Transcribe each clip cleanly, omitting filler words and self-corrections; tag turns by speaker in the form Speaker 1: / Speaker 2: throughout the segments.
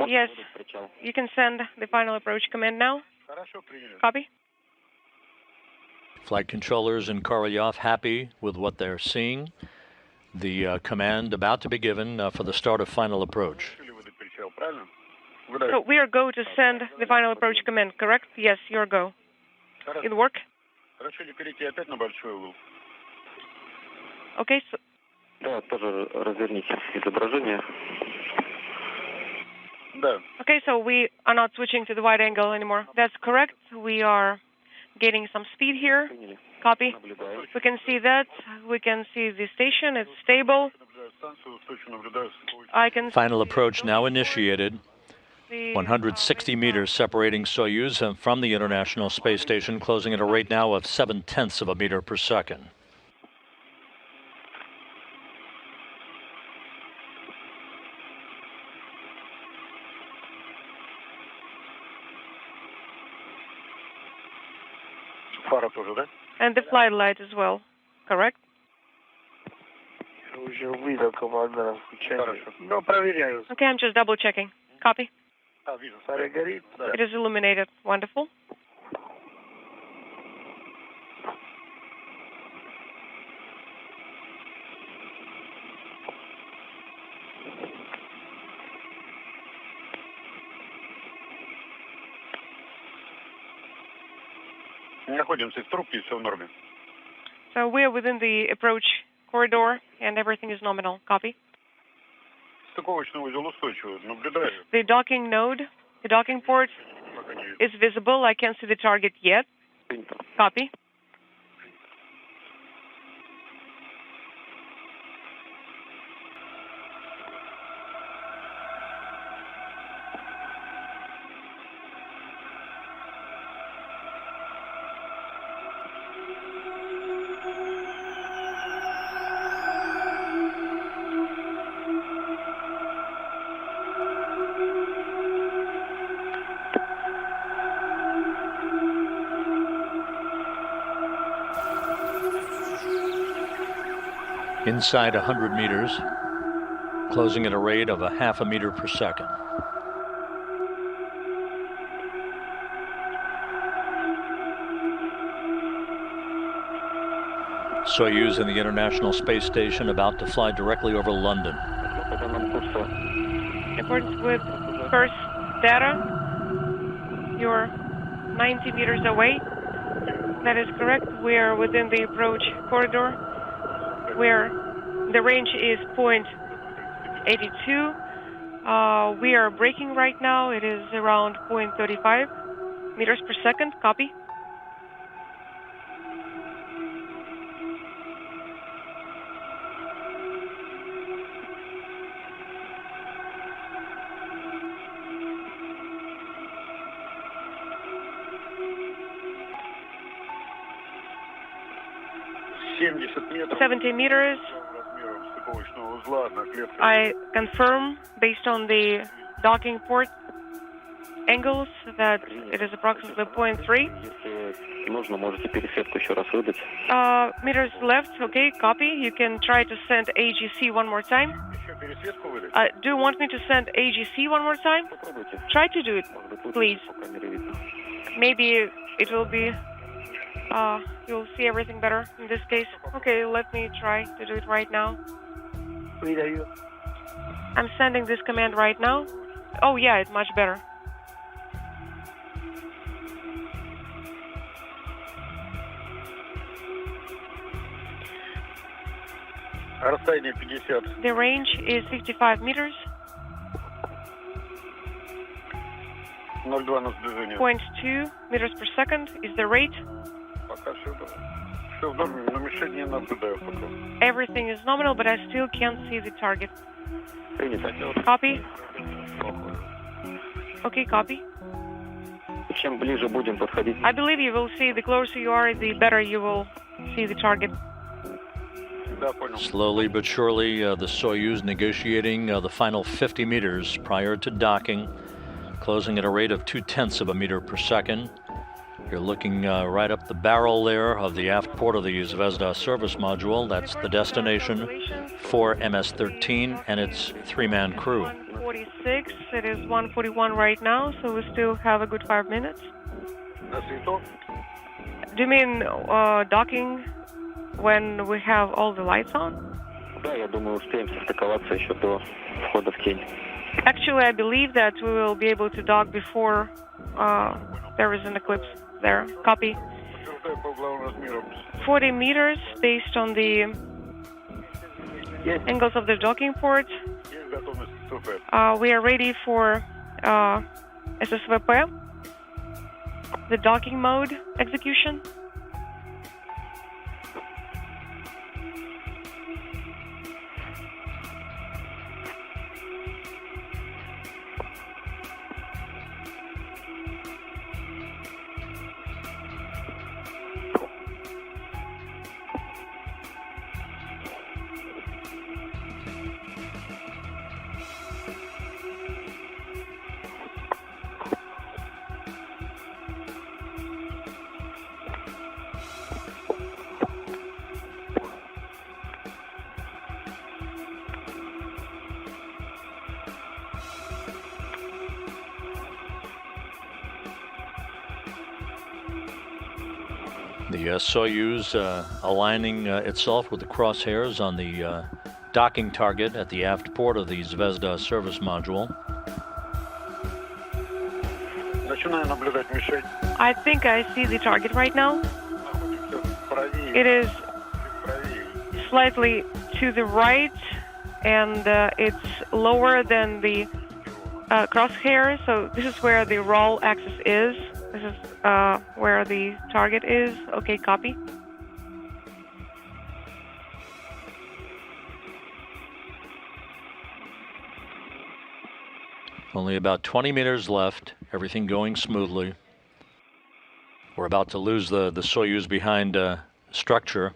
Speaker 1: Yes, you can send the final approach command now. Copy.
Speaker 2: Flight controllers in Korolyov happy with what they're seeing. The command about to be given for the start of final approach.
Speaker 1: So we are go to send the final approach command, correct? Yes, you're go. It work? Okay, so... Okay, so we are not switching to the wide angle anymore. That's correct. We are getting some speed here. Copy. We can see that. We can see the station. It's stable. I can
Speaker 2: Final approach now initiated. 160 meters separating Soyuz from the International Space Station, closing at a rate now of 0.7 of a meter per second.
Speaker 1: And the flight light as well, correct? Okay, I'm just double checking. Copy. It is illuminated. Wonderful. So we are within the approach corridor and everything is nominal. Copy. The docking node, the docking port is visible. I can't see the target yet. Copy.
Speaker 2: Inside 100 meters, closing at a rate of 0.5 meter per second. Soyuz and the International Space Station about to fly directly over London.
Speaker 1: In accordance with first data, you're 90 meters away. That is correct. We are within the approach corridor, where the range is 0.82. We are braking right now. It is around 0.35 meters per second. Copy.
Speaker 3: meters.
Speaker 1: 70 meters. I confirm, based on the docking port angles, that it is approximately 0.3. Meters left. Okay, copy. You can try to send AGC one more time. Do you want me to send AGC one more time? Try to do it, please. Maybe it will be... you'll see everything better in this case. Okay, let me try to do it right now. I'm sending this command right now. Oh yeah, it's much better. The range is 55 meters. 0.2 meters per second is the rate. Everything is nominal, but I still can't see the target. Copy. Okay, copy. I believe you will see, the closer you are, the better you will see the target.
Speaker 2: Slowly but surely, the Soyuz negotiating the final 50 meters prior to docking, closing at a rate of 0.2 of a meter per second. You're looking right up the barrel there of the aft port of the Zvezda service module. That's the destination for MS-13 and its 3-man crew.
Speaker 1: 1:46. It is 1:41 right now, so we still have a good 5 minutes. Do you mean docking when we have all the lights on?
Speaker 3: Да, я думаю, успеем состыковаться еще до входа в тень.
Speaker 1: Actually, I believe that we will be able to dock before there is an eclipse there. Copy. 40 meters based on the angles of the docking port. We are ready for SSVP, the docking mode execution.
Speaker 2: The Soyuz aligning itself with the crosshairs on the docking target at the aft port of the Zvezda service module.
Speaker 3: Начинаю наблюдать мишень.
Speaker 1: I think I see the target right now. It is slightly to the right, and it's lower than the crosshair, so this is where the roll axis is. This is where the target is. Okay, copy.
Speaker 2: Only about 20 meters left, everything going smoothly. We're about to lose the Soyuz behind structure.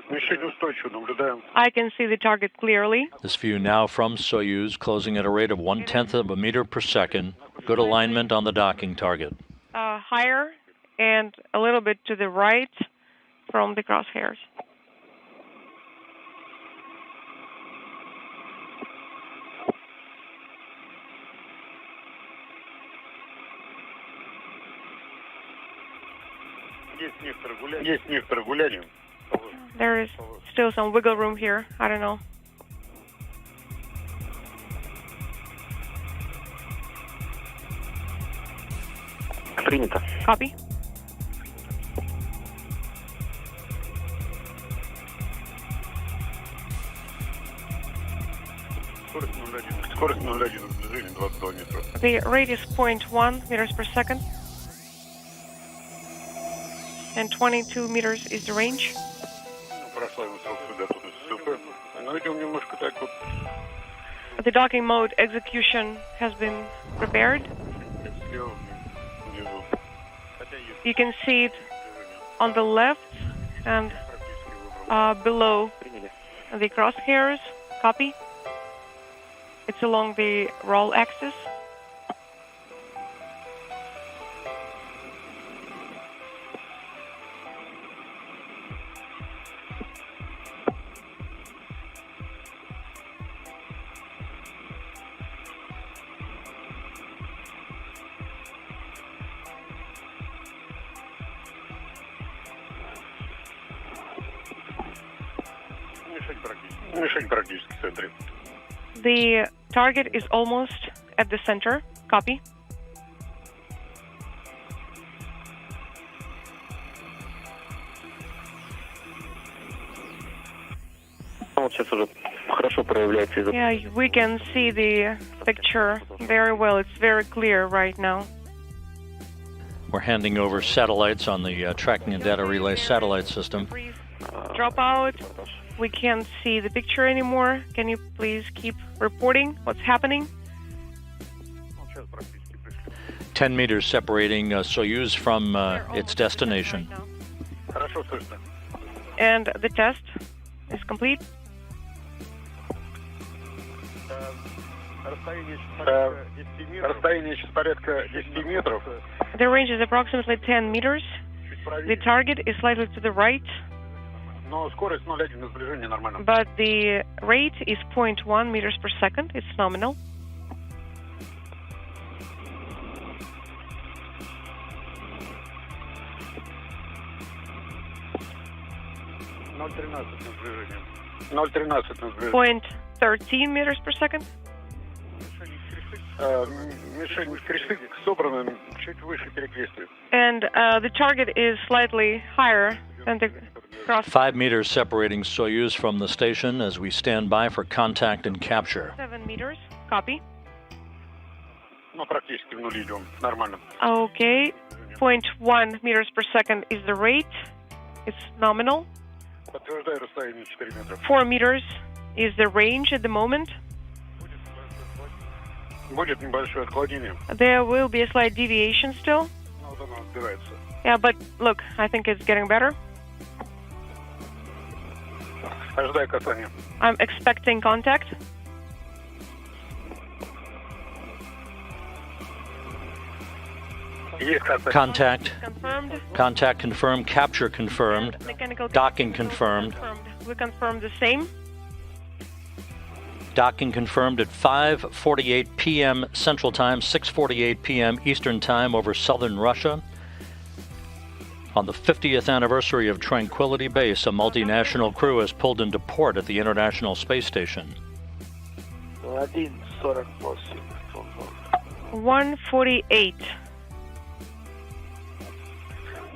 Speaker 3: Мишень устойчивая, наблюдаем.
Speaker 1: I can see the target clearly.
Speaker 2: This view now from Soyuz, closing at a rate of 1/10 of a meter per second. Good alignment on the docking target.
Speaker 1: Higher and a little bit to the right from the crosshairs.
Speaker 3: Есть некоторое гуляние.
Speaker 1: There is still some wiggle room here. I don't know.
Speaker 3: Принято.
Speaker 1: Copy.
Speaker 3: Скорость 0,1 движения 22 метра.
Speaker 1: The rate is 0.1 meters per second. And 22 meters is the range.
Speaker 3: Прошла ему срок сюда, тут ССВП. Но идем немножко так вот.
Speaker 1: The docking mode execution has been prepared.
Speaker 3: Слева, внизу.
Speaker 1: You can see it on the left and below the crosshairs. Copy. It's along the roll axis.
Speaker 3: Мишень практически в центре.
Speaker 1: The target is almost at the center. Copy.
Speaker 3: Вот сейчас уже хорошо проявляется из-за...
Speaker 1: Yeah, we can see the picture very well. It's very clear right now.
Speaker 2: We're handing over satellites on the tracking and data relay satellite system.
Speaker 1: Brief dropout. We can't see the picture anymore. Can you please keep reporting what's happening?
Speaker 2: 10 meters separating Soyuz from its destination.
Speaker 3: Хорошо слышно.
Speaker 1: And the test is complete.
Speaker 3: Расстояние сейчас порядка 10 метров.
Speaker 1: The range is approximately 10 meters. The target is slightly to the right,
Speaker 3: Но скорость 0,1 на сближение нормально.
Speaker 1: but the rate is 0.1 meters per second. It's nominal.
Speaker 3: На сближение. 0,13 на сближение.
Speaker 1: 0.13 meters per second.
Speaker 3: Мишень Кришик собрана чуть выше перекрестия.
Speaker 1: And the target is slightly higher than the cross.
Speaker 2: 5 meters separating Soyuz from the station as we stand by for contact and capture.
Speaker 1: 7 meters. Copy.
Speaker 3: Ну, практически в нуль идем. Нормально.
Speaker 1: Okay. 0.1 meters per second is the rate. It's nominal.
Speaker 3: Подтверждаю расстояние 4 метра.
Speaker 1: 4 meters is the range at the moment.
Speaker 3: Будет небольшое отклонение.
Speaker 1: There will be a slight deviation still.
Speaker 3: Ну, вот оно отбивается.
Speaker 1: Yeah, but look, I think it's getting better.
Speaker 3: Ожидаю касания.
Speaker 1: I'm expecting contact.
Speaker 3: Есть касание.
Speaker 2: Contact.
Speaker 1: Confirmed.
Speaker 2: Contact confirmed. Capture confirmed.
Speaker 1: Mechanical
Speaker 2: Docking confirmed.
Speaker 1: We confirm the same.
Speaker 2: Docking confirmed at 5:48 p.m. Central Time, 6:48 p.m. Eastern Time over southern Russia. On the 50th anniversary of Tranquility Base, a multinational crew has pulled into port at the International Space Station.
Speaker 1: 1:48.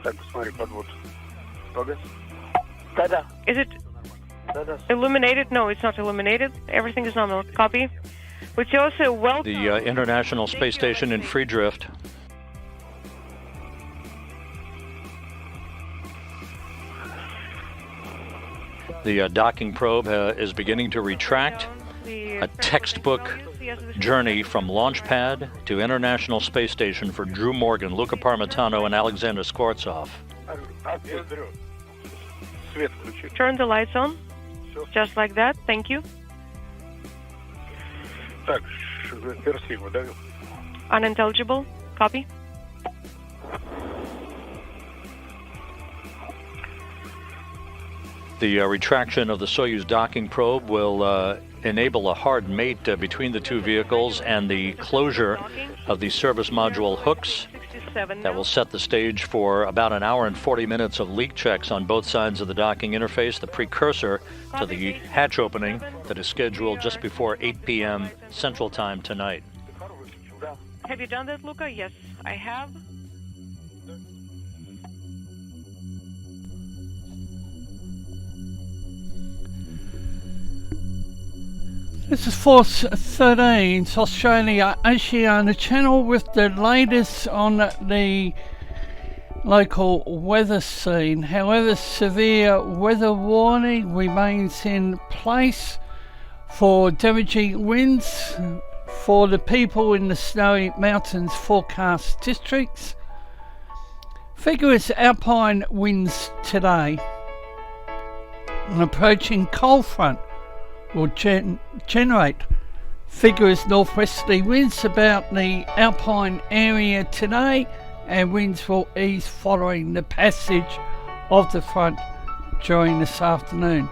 Speaker 3: Так, посмотри, подвод. Погас?
Speaker 1: Is it illuminated? No, it's not illuminated. Everything is nominal. Copy. Which also welcome
Speaker 2: The International Space Station in free drift. The docking probe is beginning to retract. A textbook journey from launch pad to International Space Station for Drew Morgan, Luca Parmitano, and Alexander Skvortsov.
Speaker 3: Свет включи.
Speaker 1: Turn the lights on. Just like that. Thank you.
Speaker 3: Так, персиву, да?
Speaker 1: Unintelligible. Copy.
Speaker 2: The retraction of the Soyuz docking probe will enable a hard mate between the two vehicles and the closure of the service module hooks.
Speaker 1: 67
Speaker 2: That will set the stage for about an hour and 40 minutes of leak checks on both sides of the docking interface, the precursor to the hatch opening that is scheduled just before 8 p.m. Central Time tonight.
Speaker 1: Have you done that, Luca? Yes, I have.
Speaker 4: This is Force 13, Australia Oceania Channel with the latest on the local weather scene. However, severe weather warning remains in place for damaging winds for the people in the Snowy Mountains forecast districts. Vigorous alpine winds today. An approaching cold front will generate vigorous northwesterly winds about the alpine area today, and winds will ease following the passage of the front during this afternoon.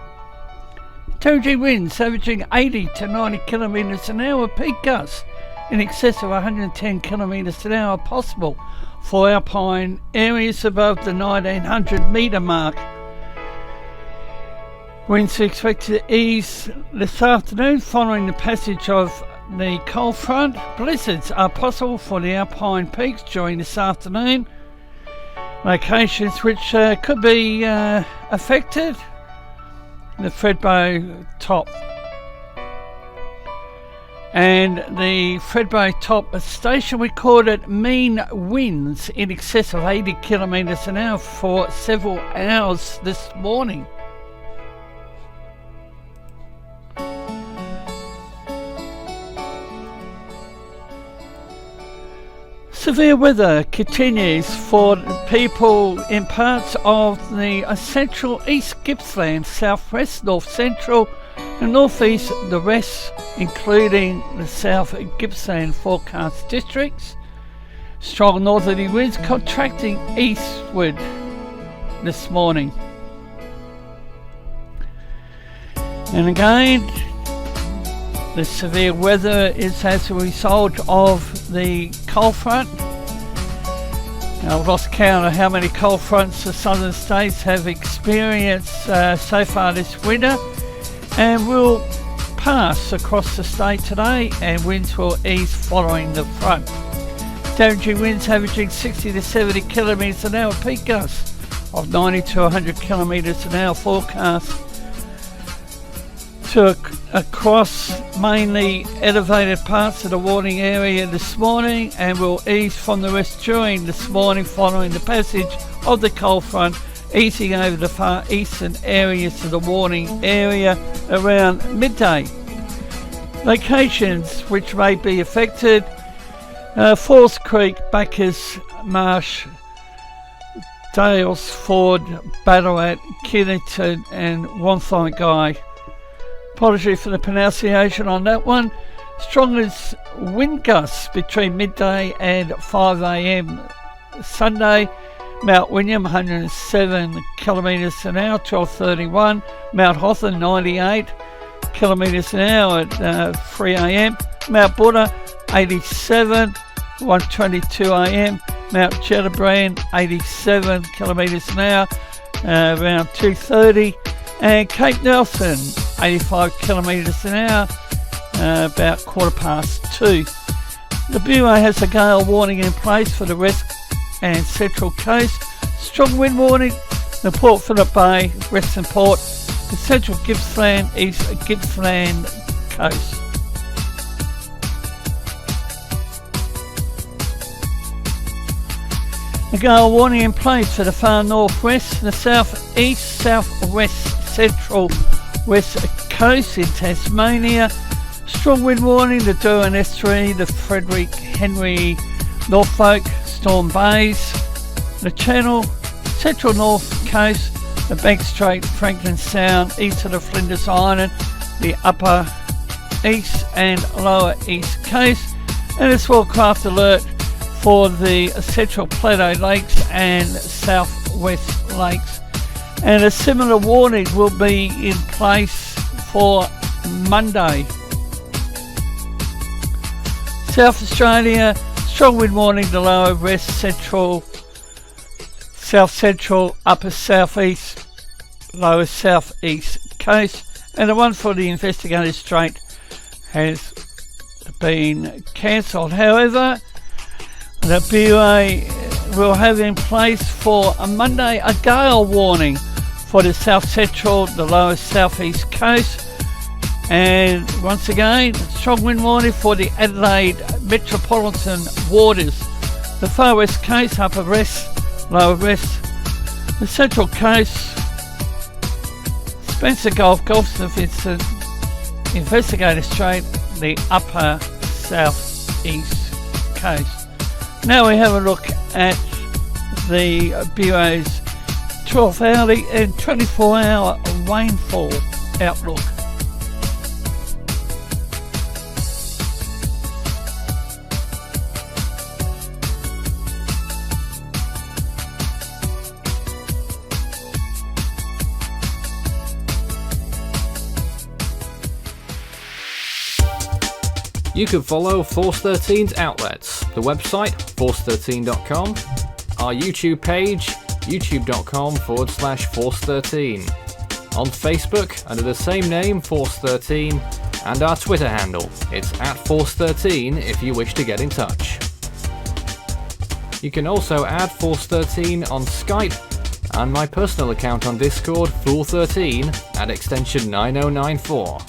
Speaker 4: Temperature winds averaging 80 to 90 kilometres an hour, peak gusts in excess of 110 kilometres an hour possible for alpine areas above the 1900 metre mark. Winds are expected to ease this afternoon following the passage of the cold front. Blizzards are possible for the alpine peaks during this afternoon. Locations which could be affected: the Fredbo Top. And the Fredbo Top station recorded mean winds in excess of 80 kilometres an hour for several hours this morning. Severe weather continues for people in parts of the central East Gippsland, southwest, north central, The northeast, the rest, including the South Gippsland forecast districts. Strong northerly winds contracting eastward this morning. And again, the severe weather is as a result of the cold front. Now, I've lost count of how many cold fronts the southern states have experienced so far this winter, and will pass across the state today, and winds will ease following the front. Damaging winds averaging 60 to 70 kilometres an hour, peak gusts of 90 to 100 kilometres an hour forecast to across mainly elevated parts of the warning area this morning, and will ease from the west during this morning following the passage of the cold front, easing over the far eastern areas of the warning area around midday. Locations which may be affected: Falls Creek, Bacchus Marsh, Dales Ford, Ballarat, Kennington and Wonthaggi. Apology for the pronunciation on that one. Strongest wind gusts between midday and 5 a.m. Sunday. Mount William 107 kilometres an hour, 12:31. Mount Hotham 98 kilometres an hour at 3 a.m. Mount Buddha 87, 1:22 a.m. Mount Gellibrand 87 kilometres an hour, around 2:30. And Cape Nelson 85 kilometres an hour, about 2:15. The Bureau has a gale warning in place for the west and central coast. Strong wind warning, the Port Phillip Bay, Western Port, the central Gippsland, East Gippsland coast. A gale warning in place for the far northwest, the southeast, southwest, central west coast in Tasmania. Strong wind warning, the Durham Estuary, the Frederick Henry, Norfolk, Storm Bays, the Channel, central north coast, the Bank Strait, Franklin Sound, east of the Flinders Island, the upper east and lower east coast, and a small craft alert for the Central Plateau Lakes and Southwest Lakes. And a similar warning will be in place for Monday. South Australia, strong wind warning, the lower west central, south central, upper southeast, lower southeast coast. And the one for the Investigator Strait has been cancelled. However, the Bureau will have in place for a Monday a gale warning for the south central, the lower southeast coast, and once again strong wind warning for the Adelaide metropolitan waters, the far west coast, upper west, lower west, the central coast, Spencer Gulf, Gulf St Vincent, Investigator Strait, the upper southeast coast. Now we have a look at the Bureau's 12-hourly and 24-hour rainfall outlook.
Speaker 5: You can follow Force 13's outlets, the website force13.com, our YouTube page youtube.com/Force13, on Facebook under the same name Force 13, and our Twitter handle, it's @Force13 if you wish to get in touch. You can also add Force 13 on Skype and my personal account on Discord, Fool13, at extension 9094.